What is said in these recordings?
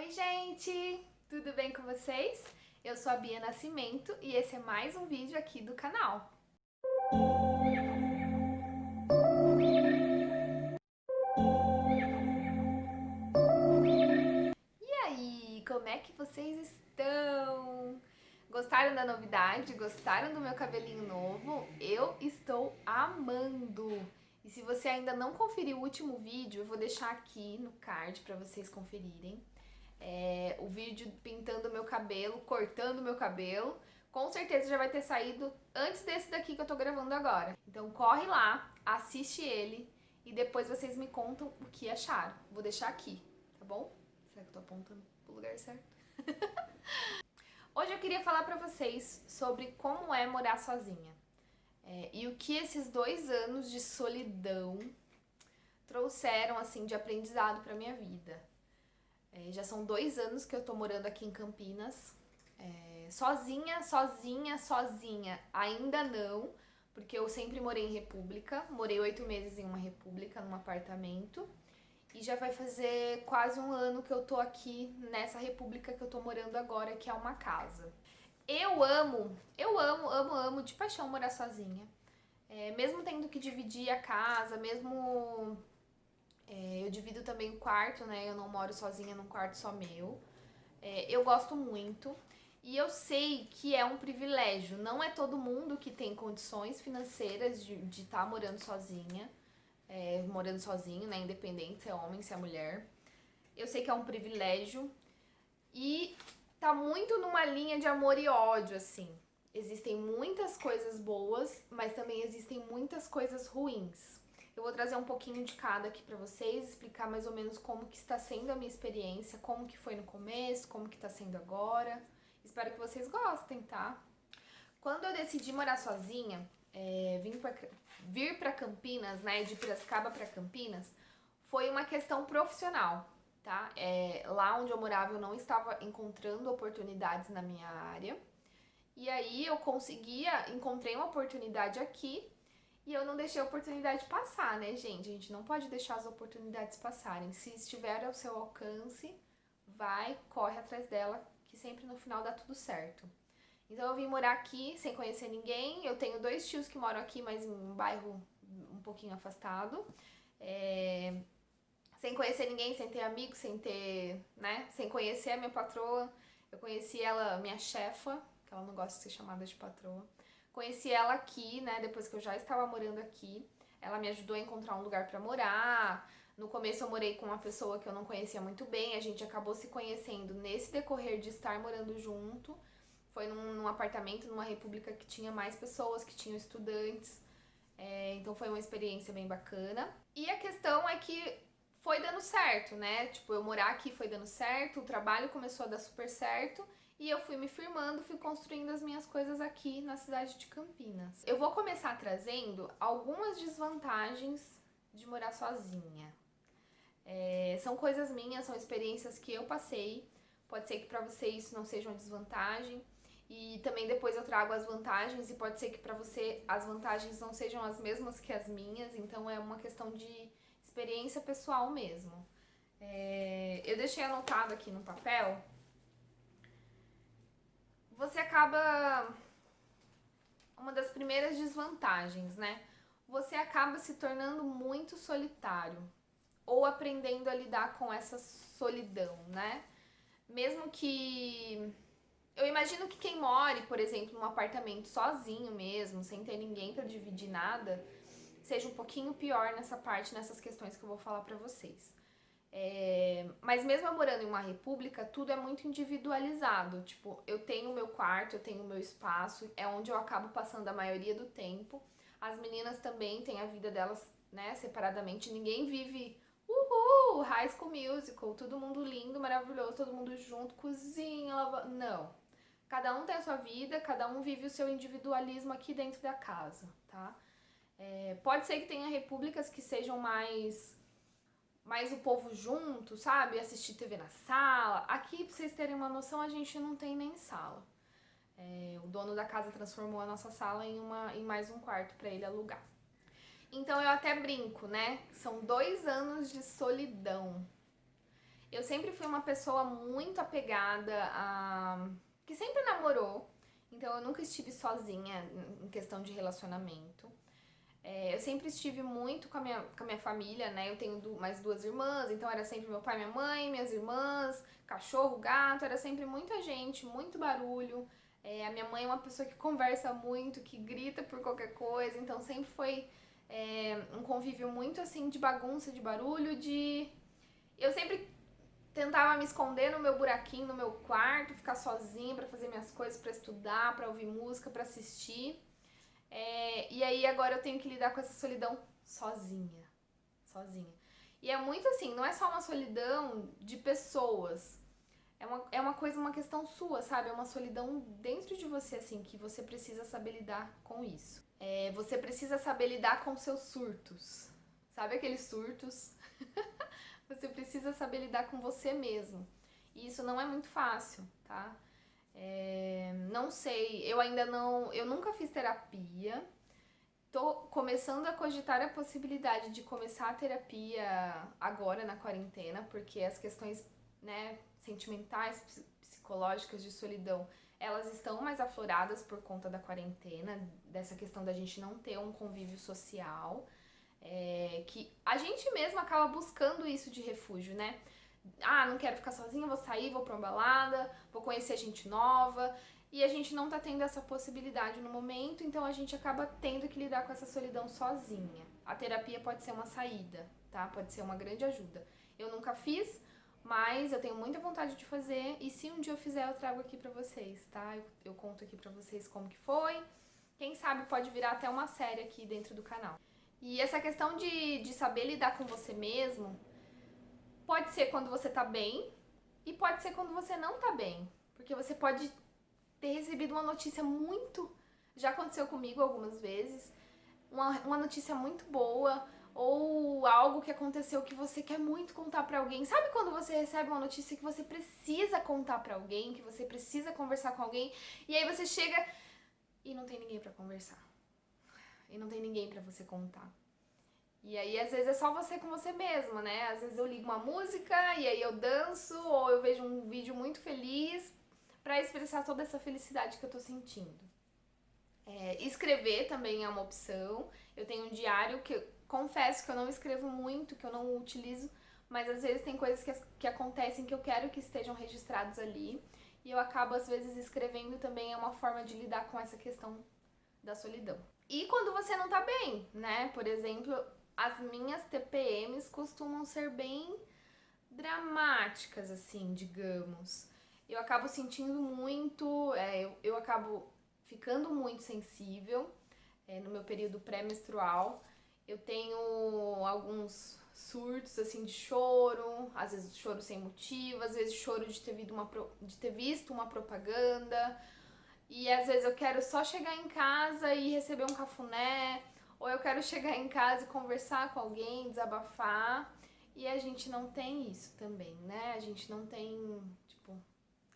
Oi, gente! Tudo bem com vocês? Eu sou a Bia Nascimento e esse é mais um vídeo aqui do canal. E aí, como é que vocês estão? Gostaram da novidade? Gostaram do meu cabelinho novo? Eu estou amando! E se você ainda não conferiu o último vídeo, eu vou deixar aqui no card para vocês conferirem. O vídeo pintando meu cabelo, cortando meu cabelo. Com certeza já vai ter saído antes desse daqui que eu tô gravando agora. Então corre lá, assiste ele e depois vocês me contam o que acharam. Vou deixar aqui, tá bom? Será que eu tô apontando pro lugar certo? Hoje eu queria falar pra vocês sobre como é morar sozinha. E o que esses 2 anos de solidão trouxeram, assim, de aprendizado pra minha vida. Já são 2 anos que eu tô morando aqui em Campinas. Sozinha, ainda não, porque eu sempre morei em república. Morei 8 meses em uma república, num apartamento. E já vai fazer quase um ano que eu tô aqui nessa república que eu tô morando agora, que é uma casa. Eu amo de paixão morar sozinha. Mesmo tendo que dividir a casa, mesmo eu divido também o quarto, né? Eu não moro sozinha num quarto só meu. Eu gosto muito. E eu sei que é um privilégio. Não é todo mundo que tem condições financeiras de estar morando sozinha. Morando sozinho, né? Independente se é homem, se é mulher. Eu sei que é um privilégio. E tá muito numa linha de amor e ódio, assim. Existem muitas coisas boas, mas também existem muitas coisas ruins. Eu vou trazer um pouquinho de cada aqui pra vocês, explicar mais ou menos como que está sendo a minha experiência, como que foi no começo, como que tá sendo agora. Espero que vocês gostem, tá? Quando eu decidi morar sozinha, vir pra Campinas, né, de Piracicaba pra Campinas, foi uma questão profissional, tá? Lá onde eu morava eu não estava encontrando oportunidades na minha área. E aí eu encontrei uma oportunidade aqui e eu não deixei a oportunidade passar, né, gente? A gente não pode deixar as oportunidades passarem. Se estiver ao seu alcance, vai, corre atrás dela, que sempre no final dá tudo certo. Então eu vim morar aqui sem conhecer ninguém. Eu tenho 2 tios que moram aqui, mas em um bairro um pouquinho afastado. Sem conhecer ninguém, sem ter amigos, sem ter, né? Sem conhecer a minha patroa. Eu conheci ela, minha chefa, que ela não gosta de ser chamada de patroa. Conheci ela aqui, né? Depois que eu já estava morando aqui. Ela me ajudou a encontrar um lugar pra morar. No começo eu morei com uma pessoa que eu não conhecia muito bem. A gente acabou se conhecendo nesse decorrer de estar morando junto. Foi num apartamento, numa república que tinha mais pessoas, que tinham estudantes. Então foi uma experiência bem bacana. E a questão é que foi dando certo, né? Tipo, eu morar aqui foi dando certo, o trabalho começou a dar super certo e eu fui me firmando, fui construindo as minhas coisas aqui na cidade de Campinas. Eu vou começar trazendo algumas desvantagens de morar sozinha. São coisas minhas, são experiências que eu passei. Pode ser que pra vocês isso não seja uma desvantagem. E também depois eu trago as vantagens e pode ser que pra você as vantagens não sejam as mesmas que as minhas. Então é uma questão de experiência pessoal mesmo. Eu deixei anotado aqui no papel. Você acaba... Uma das primeiras desvantagens, né? Você acaba se tornando muito solitário. Ou aprendendo a lidar com essa solidão, né? Mesmo que... Eu imagino que quem more, por exemplo, num apartamento sozinho mesmo, sem ter ninguém pra dividir nada, seja um pouquinho pior nessa parte, nessas questões que eu vou falar pra vocês. Mas mesmo eu morando em uma república, tudo é muito individualizado. Tipo, eu tenho o meu quarto, eu tenho o meu espaço, é onde eu acabo passando a maioria do tempo. As meninas também têm a vida delas, né, separadamente. Ninguém vive, High School Musical, todo mundo lindo, maravilhoso, todo mundo junto, cozinha, lava... Não. Cada um tem a sua vida, cada um vive o seu individualismo aqui dentro da casa, tá? Pode ser que tenha repúblicas que sejam mais o povo junto, sabe? Assistir TV na sala. Aqui, pra vocês terem uma noção, a gente não tem nem sala. O dono da casa transformou a nossa sala em mais um quarto pra ele alugar. Então eu até brinco, né? São 2 anos de solidão. Eu sempre fui uma pessoa muito apegada a... que sempre namorou, então eu nunca estive sozinha em questão de relacionamento. Eu sempre estive muito com a minha família, né? Eu tenho mais duas irmãs, então era sempre meu pai, minha mãe, minhas irmãs, cachorro, gato, era sempre muita gente, muito barulho. A minha mãe é uma pessoa que conversa muito, que grita por qualquer coisa, então sempre foi um convívio muito assim de bagunça, de barulho, de... Eu sempre tentava me esconder no meu buraquinho, no meu quarto, ficar sozinha pra fazer minhas coisas, pra estudar, pra ouvir música, pra assistir. E aí agora eu tenho que lidar com essa solidão sozinha. Sozinha. E é muito assim, não é só uma solidão de pessoas. É uma coisa, uma questão sua, sabe? É uma solidão dentro de você, assim, que você precisa saber lidar com isso. Você precisa saber lidar com seus surtos. Sabe aqueles surtos? Você precisa saber lidar com você mesmo. E isso não é muito fácil, tá? Não sei, eu ainda não... Eu nunca fiz terapia. Tô começando a cogitar a possibilidade de começar a terapia agora na quarentena, porque as questões, né, sentimentais, psicológicas de solidão, elas estão mais afloradas por conta da quarentena, dessa questão da gente não ter um convívio social, que a gente mesmo acaba buscando isso de refúgio, né? Ah, não quero ficar sozinha, vou sair, vou pra uma balada, vou conhecer gente nova. E a gente não tá tendo essa possibilidade no momento, então a gente acaba tendo que lidar com essa solidão sozinha. A terapia pode ser uma saída, tá? Pode ser uma grande ajuda. Eu nunca fiz, mas eu tenho muita vontade de fazer e se um dia eu fizer eu trago aqui pra vocês, tá? Eu conto aqui pra vocês como que foi. Quem sabe pode virar até uma série aqui dentro do canal. E essa questão de saber lidar com você mesmo pode ser quando você tá bem e pode ser quando você não tá bem. Porque você pode ter recebido uma notícia muito... Já aconteceu comigo algumas vezes. Uma notícia muito boa ou algo que aconteceu que você quer muito contar pra alguém. Sabe quando você recebe uma notícia que você precisa contar pra alguém, que você precisa conversar com alguém, e aí você chega e não tem ninguém pra conversar. E não tem ninguém pra você contar. E aí, às vezes, é só você com você mesma, né? Às vezes eu ligo uma música e aí eu danço, ou eu vejo um vídeo muito feliz pra expressar toda essa felicidade que eu tô sentindo. Escrever também é uma opção. Eu tenho um diário que eu confesso que eu não escrevo muito, que eu não utilizo, mas às vezes tem coisas que acontecem que eu quero que estejam registrados ali. E eu acabo, às vezes, escrevendo também é uma forma de lidar com essa questão da solidão. E quando você não tá bem, né? Por exemplo, as minhas TPMs costumam ser bem dramáticas, assim, digamos. Eu acabo sentindo muito, eu acabo ficando muito sensível no meu período pré-menstrual. Eu tenho alguns surtos, assim, de choro, às vezes choro sem motivo, às vezes choro de ter visto uma propaganda, e às vezes eu quero só chegar em casa e receber um cafuné, ou eu quero chegar em casa e conversar com alguém, desabafar, e a gente não tem isso também, né? A gente não tem, tipo...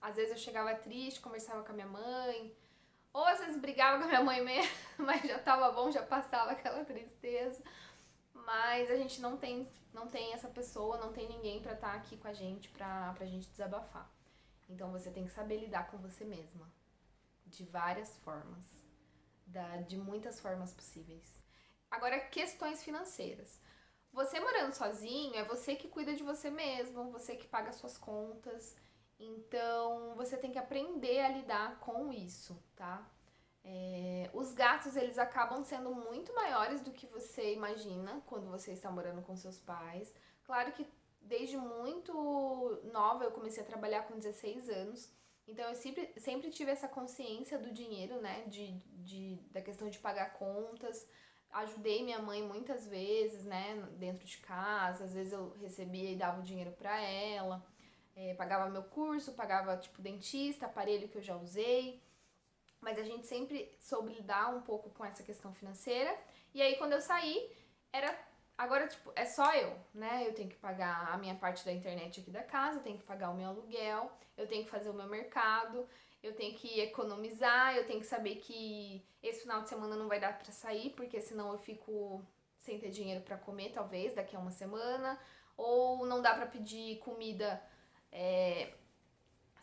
Às vezes eu chegava triste, conversava com a minha mãe, ou às vezes brigava com a minha mãe mesmo, mas já tava bom, já passava aquela tristeza. Mas a gente não tem essa pessoa, não tem ninguém pra estar aqui com a gente, pra gente desabafar. Então você tem que saber lidar com você mesma. De várias formas. De muitas formas possíveis. Agora, questões financeiras. Você morando sozinho, é você que cuida de você mesmo, você que paga suas contas. Então, você tem que aprender a lidar com isso, tá? Os gastos, eles acabam sendo muito maiores do que você imagina quando você está morando com seus pais. Claro que desde muito nova eu comecei a trabalhar com 16 anos, então eu sempre tive essa consciência do dinheiro, né, da questão de pagar contas. Ajudei minha mãe muitas vezes, né, dentro de casa, às vezes eu recebia e dava o dinheiro pra ela. Pagava meu curso, pagava, tipo, dentista, aparelho que eu já usei. Mas a gente sempre soube lidar um pouco com essa questão financeira. E aí, quando eu saí, agora, tipo, é só eu, né? Eu tenho que pagar a minha parte da internet aqui da casa, eu tenho que pagar o meu aluguel, eu tenho que fazer o meu mercado, eu tenho que economizar, eu tenho que saber que esse final de semana não vai dar pra sair, porque senão eu fico sem ter dinheiro pra comer, talvez, daqui a uma semana. Ou não dá pra pedir comida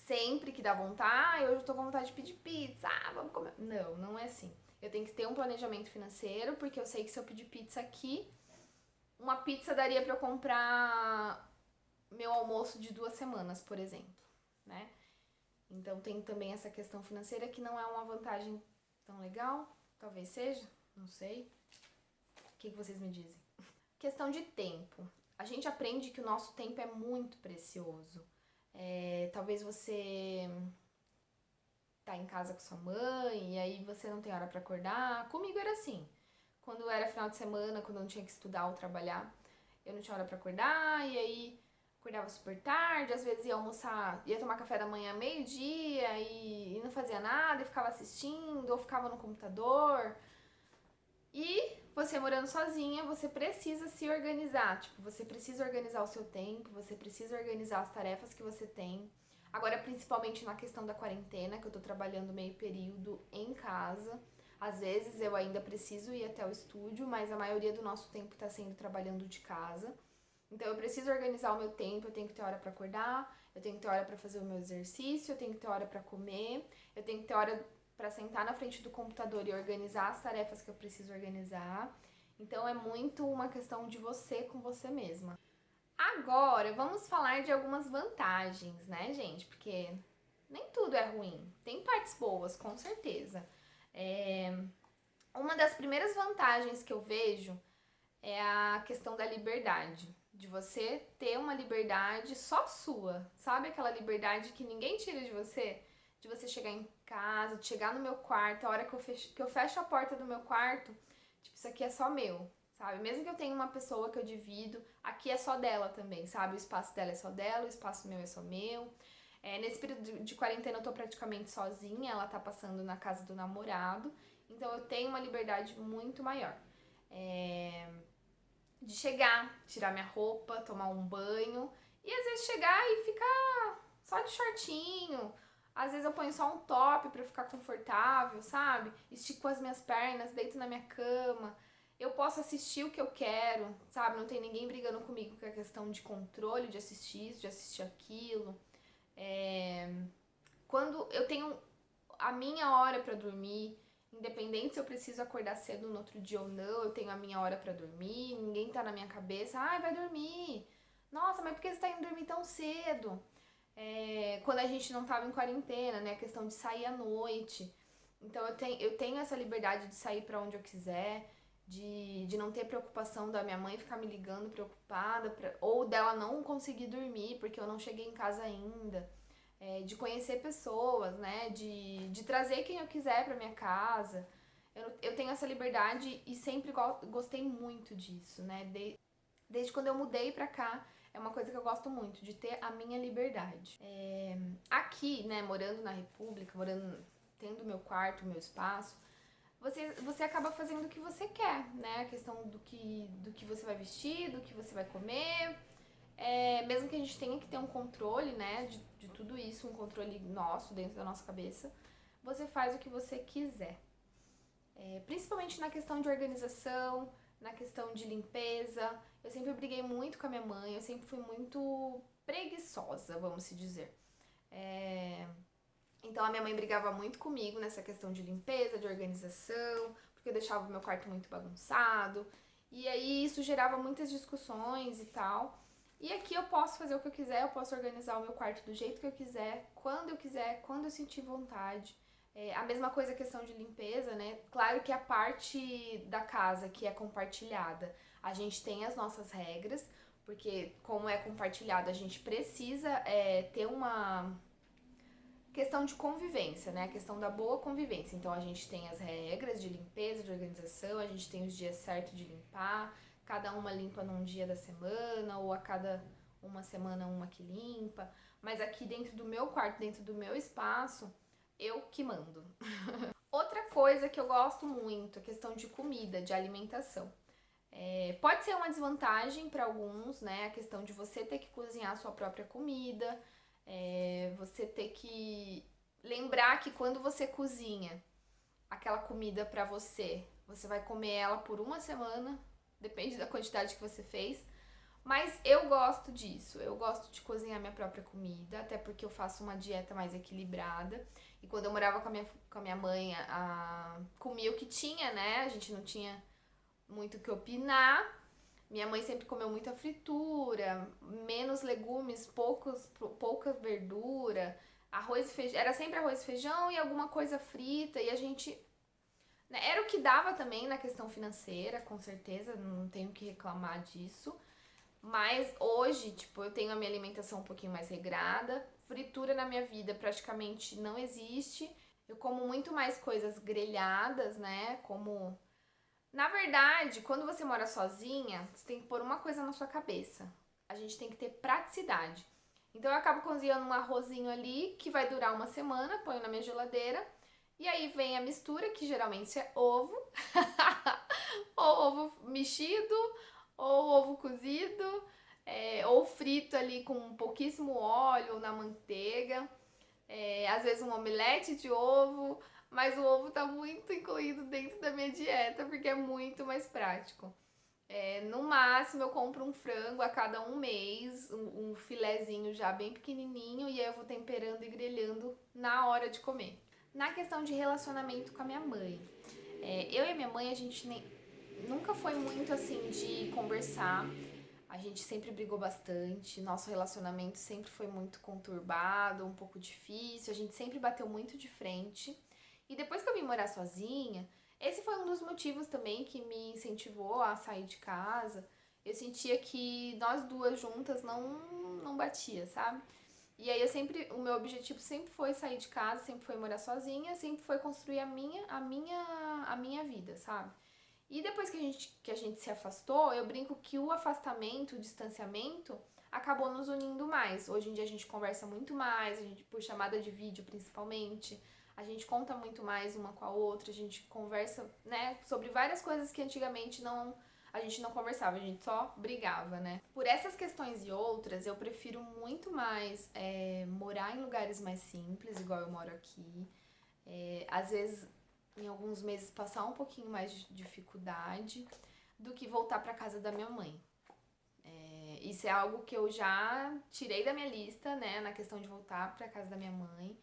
Sempre que dá vontade, hoje eu tô com vontade de pedir pizza, vamos comer. Não, não é assim. Eu tenho que ter um planejamento financeiro, porque eu sei que se eu pedir pizza aqui, uma pizza daria pra eu comprar meu almoço de 2 semanas, por exemplo, né? Então tem também essa questão financeira que não é uma vantagem tão legal, talvez seja, não sei. O que vocês me dizem? Questão de tempo. A gente aprende que o nosso tempo é muito precioso. Talvez você tá em casa com sua mãe e aí você não tem hora pra acordar. Comigo era assim. Quando era final de semana, quando eu não tinha que estudar ou trabalhar, eu não tinha hora pra acordar e aí acordava super tarde, às vezes ia almoçar, ia tomar café da manhã meio-dia e não fazia nada e ficava assistindo ou ficava no computador. E você morando sozinha, você precisa se organizar. Tipo, você precisa organizar o seu tempo, você precisa organizar as tarefas que você tem. Agora, principalmente na questão da quarentena, que eu tô trabalhando meio período em casa. Às vezes eu ainda preciso ir até o estúdio, mas a maioria do nosso tempo tá sendo trabalhando de casa. Então eu preciso organizar o meu tempo, eu tenho que ter hora pra acordar, eu tenho que ter hora pra fazer o meu exercício, eu tenho que ter hora pra comer, eu tenho que ter hora pra sentar na frente do computador e organizar as tarefas que eu preciso organizar. Então é muito uma questão de você com você mesma. Agora, vamos falar de algumas vantagens, né, gente? Porque nem tudo é ruim. Tem partes boas, com certeza. Uma das primeiras vantagens que eu vejo é a questão da liberdade. De você ter uma liberdade só sua. Sabe aquela liberdade que ninguém tira de você? De você chegar em casa, de chegar no meu quarto, a hora que eu fecho a porta do meu quarto, tipo, isso aqui é só meu, sabe? Mesmo que eu tenha uma pessoa que eu divido, aqui é só dela também, sabe? O espaço dela é só dela, o espaço meu é só meu. Nesse período de quarentena eu tô praticamente sozinha, ela tá passando na casa do namorado, então eu tenho uma liberdade muito maior. De chegar, tirar minha roupa, tomar um banho e às vezes chegar e ficar só de shortinho. Às vezes eu ponho só um top pra ficar confortável, sabe? Estico as minhas pernas, deito na minha cama. Eu posso assistir o que eu quero, sabe? Não tem ninguém brigando comigo com a questão de controle, de assistir isso, de assistir aquilo. Quando eu tenho a minha hora pra dormir, independente se eu preciso acordar cedo no outro dia ou não, eu tenho a minha hora pra dormir, ninguém tá na minha cabeça, ai, vai dormir. Nossa, mas por que você tá indo dormir tão cedo? Quando a gente não tava em quarentena, né? A questão de sair à noite. Então eu tenho essa liberdade de sair pra onde eu quiser, de não ter preocupação da minha mãe ficar me ligando preocupada, ou dela não conseguir dormir porque eu não cheguei em casa ainda. De conhecer pessoas, né? De trazer quem eu quiser pra minha casa. Eu tenho essa liberdade e sempre gostei muito disso, né? Desde quando eu mudei pra cá, é uma coisa que eu gosto muito, de ter a minha liberdade. Aqui, né, morando na República, tendo meu quarto, meu espaço, você acaba fazendo o que você quer, né? A questão do que você vai vestir, do que você vai comer. Mesmo que a gente tenha que ter um controle, né, de tudo isso, um controle nosso, dentro da nossa cabeça, você faz o que você quiser. Principalmente na questão de organização, na questão de limpeza. Eu sempre briguei muito com a minha mãe, eu sempre fui muito preguiçosa, vamos se dizer. Então a minha mãe brigava muito comigo nessa questão de limpeza, de organização, porque eu deixava o meu quarto muito bagunçado. E aí isso gerava muitas discussões e tal. E aqui eu posso fazer o que eu quiser, eu posso organizar o meu quarto do jeito que eu quiser, quando eu sentir vontade. A mesma coisa a questão de limpeza, né? Claro que a parte da casa que é compartilhada, a gente tem as nossas regras, porque como é compartilhado, a gente precisa ter uma questão de convivência, né? A questão da boa convivência. Então a gente tem as regras de limpeza, de organização, a gente tem os dias certos de limpar, cada uma limpa num dia da semana, ou a cada uma semana uma que limpa. Mas aqui dentro do meu quarto, dentro do meu espaço, eu que mando. Outra coisa que eu gosto muito, a questão de comida, de alimentação. Pode ser uma desvantagem para alguns, né? A questão de você ter que cozinhar a sua própria comida, você ter que lembrar que quando você cozinha aquela comida pra você, você vai comer ela por uma semana, depende da quantidade que você fez. Mas eu gosto disso, eu gosto de cozinhar minha própria comida, até porque eu faço uma dieta mais equilibrada. E quando eu morava com a minha mãe, comia o que tinha, né? A gente não tinha muito o que opinar. Minha mãe sempre comeu muita fritura, menos legumes, pouca verdura, arroz e feijão. Era sempre arroz e feijão e alguma coisa frita. E a gente, né, era o que dava também na questão financeira, com certeza, não tenho que reclamar disso. Mas hoje, tipo, eu tenho a minha alimentação um pouquinho mais regrada. Fritura na minha vida praticamente não existe. Eu como muito mais coisas grelhadas, né? Como. Na verdade, quando você mora sozinha, você tem que pôr uma coisa na sua cabeça. A gente tem que ter praticidade. Então eu acabo cozinhando um arrozinho ali que vai durar uma semana, ponho na minha geladeira. E aí vem a mistura, que geralmente é ovo, ou ovo mexido, ou ovo cozido, ou frito ali com pouquíssimo óleo na manteiga, às vezes um omelete de ovo, mas o ovo tá muito incluído dentro da minha dieta porque é muito mais prático. No máximo eu compro um frango a cada um mês, um filezinho já bem pequenininho, e aí eu vou temperando e grelhando na hora de comer. Na questão de relacionamento com a minha mãe, eu e a minha mãe, a gente nunca foi muito assim de conversar. A gente sempre brigou bastante, nosso relacionamento sempre foi muito conturbado, um pouco difícil, a gente sempre bateu muito de frente. E depois que eu vim morar sozinha, esse foi um dos motivos também que me incentivou a sair de casa. Eu sentia que nós duas juntas não batia, sabe? E aí o meu objetivo sempre foi sair de casa, sempre foi morar sozinha, sempre foi construir a minha vida, sabe? E depois que a gente se afastou, eu brinco que o afastamento, o distanciamento, acabou nos unindo mais. Hoje em dia a gente conversa muito mais, a gente por chamada de vídeo principalmente, a gente conta muito mais uma com a outra, a gente conversa, né, sobre várias coisas que antigamente a gente não conversava, a gente só brigava, né? Por essas questões e outras, eu prefiro muito mais morar em lugares mais simples, igual eu moro aqui. Às vezes, em alguns meses, passar um pouquinho mais de dificuldade do que voltar para casa da minha mãe. Isso é algo que eu já tirei da minha lista, né, na questão de voltar para casa da minha mãe.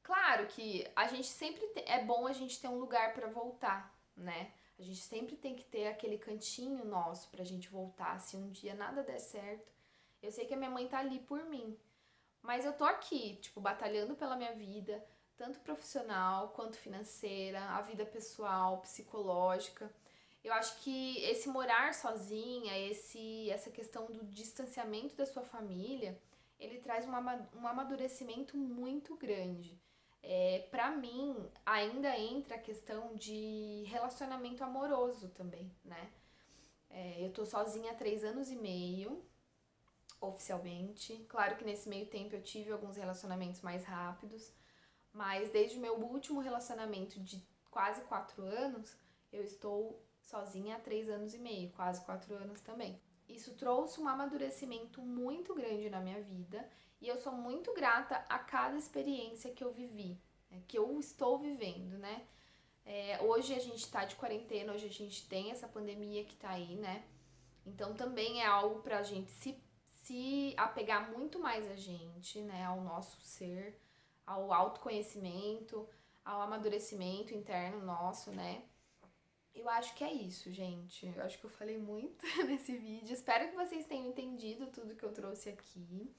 Claro que a gente sempre é bom a gente ter um lugar para voltar, né? A gente sempre tem que ter aquele cantinho nosso pra gente voltar se um dia nada der certo. Eu sei que a minha mãe tá ali por mim, mas eu tô aqui, tipo, batalhando pela minha vida, tanto profissional quanto financeira, a vida pessoal, psicológica. Eu acho que esse morar sozinha, essa questão do distanciamento da sua família, ele traz um amadurecimento muito grande. Para mim, ainda entra a questão de relacionamento amoroso também, né? Eu tô sozinha há 3 anos e meio, oficialmente. Claro que nesse meio tempo eu tive alguns relacionamentos mais rápidos, mas desde o meu último relacionamento de quase 4 anos, eu estou sozinha há 3 anos e meio, quase 4 anos também. Isso trouxe um amadurecimento muito grande na minha vida e eu sou muito grata a cada experiência que eu vivi, que eu estou vivendo, né? Hoje a gente tá de quarentena, hoje a gente tem essa pandemia que tá aí, né? Então também é algo pra gente se apegar muito mais a gente, né? Ao nosso ser, ao autoconhecimento, ao amadurecimento interno nosso, né? Eu acho que é isso, gente. Eu acho que eu falei muito nesse vídeo. Espero que vocês tenham entendido tudo que eu trouxe aqui.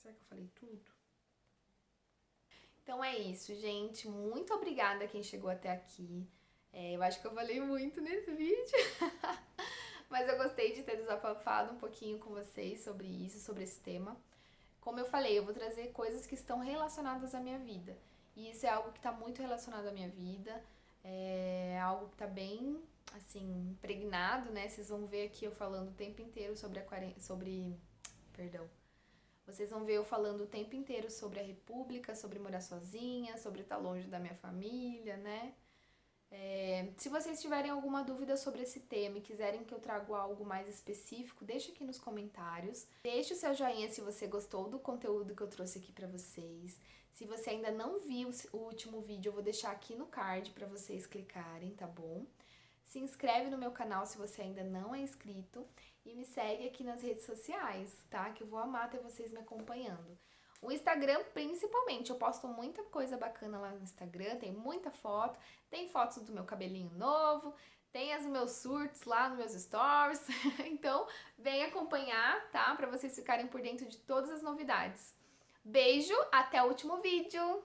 Será que eu falei tudo? Então é isso, gente. Muito obrigada a quem chegou até aqui. Eu acho que eu falei muito nesse vídeo. Mas eu gostei de ter desabafado um pouquinho com vocês sobre isso, sobre esse tema. Como eu falei, eu vou trazer coisas que estão relacionadas à minha vida. E isso é algo que está muito relacionado à minha vida. É algo que está bem, assim, impregnado, né? Vocês vão ver aqui eu falando o tempo inteiro perdão. Vocês vão ver eu falando o tempo inteiro sobre a República, sobre morar sozinha, sobre estar longe da minha família, né? Se vocês tiverem alguma dúvida sobre esse tema e quiserem que eu traga algo mais específico, deixa aqui nos comentários. Deixe o seu joinha se você gostou do conteúdo que eu trouxe aqui pra vocês. Se você ainda não viu o último vídeo, eu vou deixar aqui no card pra vocês clicarem, tá bom? Se inscreve no meu canal se você ainda não é inscrito e me segue aqui nas redes sociais, tá? Que eu vou amar ter vocês me acompanhando. O Instagram, principalmente, eu posto muita coisa bacana lá no Instagram, tem muita foto, tem fotos do meu cabelinho novo, tem os meus surtos lá nos meus stories. Então, vem acompanhar, tá? Para vocês ficarem por dentro de todas as novidades. Beijo, até o último vídeo!